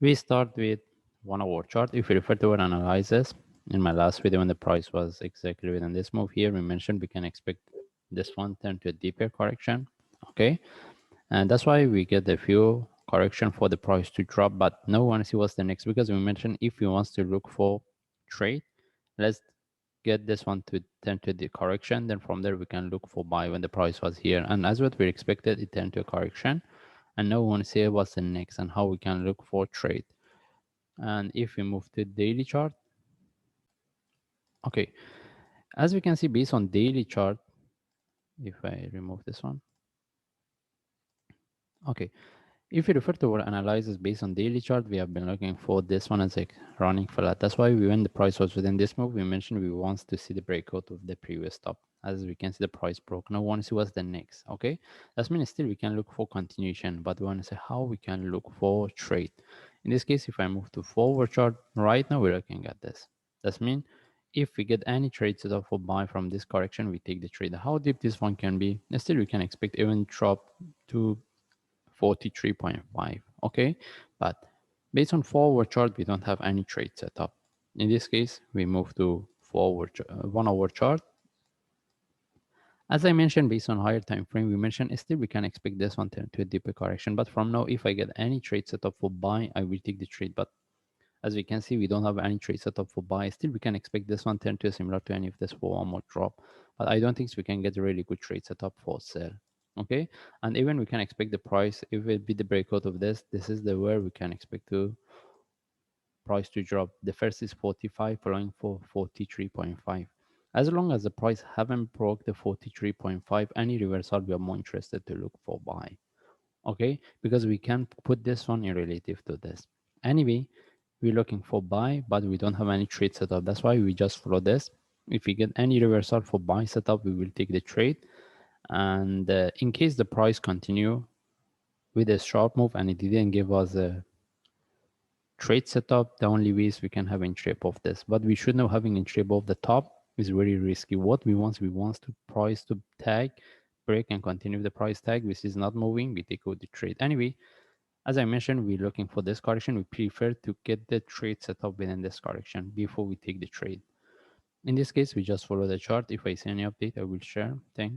We start with 1 hour chart. If we refer to our analysis in my last video when the price was exactly within this move here, we mentioned we can expect this one turn to a deeper correction. Okay, and that's why we get a few correction for the price to drop, but no one see what's the next, because we mentioned if we wants to look for trade, let's get this one to turn to the correction, then from there we can look for buy when the price was here, and as what we expected, it turned to a correction, and now we want to see what's the next and how we can look for trade. And if we move to daily chart, okay, as we can see based on daily chart, if I remove this one, okay, if we refer to our analysis based on daily chart, we have been looking for this one as like running flat. That's why when the price was within this move, we mentioned we want to see the breakout of the previous top. As we can see, the price broke. Now we want to see what's the next. Okay, that means still we can look for continuation, but we want to say how we can look for trade. In this case, if I move to forward chart, right now we're looking at this. That means if we get any trade set up for buy from this correction, we take the trade. How deep this one can be, still we can expect even drop to 43.5. Okay, but based on forward chart, we don't have any trade set up. In this case, we move to forward 1 hour chart. As I mentioned, based on higher time frame, we mentioned still we can expect this one to a deeper correction, but from now, if I get any trade set up for buy, I will take the trade. But as we can see, we don't have any trade set up for buy. Still we can expect this one turn to similar to any of this for one more drop, but I don't think we can get a really good trade setup for sell. Okay, and even we can expect the price, if it be the breakout of this is the where we can expect to price to drop. The first is 45 following for 43.5. As long as the price haven't broke the 43.5, any reversal we are more interested to look for buy. Okay, because we can put this one in relative to this. Anyway, we're looking for buy, but we don't have any trade setup. That's why we just follow this. If we get any reversal for buy setup, we will take the trade. And in case the price continue with a sharp move and it didn't give us a trade setup, the only ways we can have in shape of this. But we should know having in shape of the top is very risky. What we want to price to tag, break and continue the price tag, which is not moving, we take out the trade. Anyway, as I mentioned, we're looking for this correction. We prefer to get the trade set up within this correction before we take the trade. In this case, we just follow the chart. If I see any update, I will share. Thanks.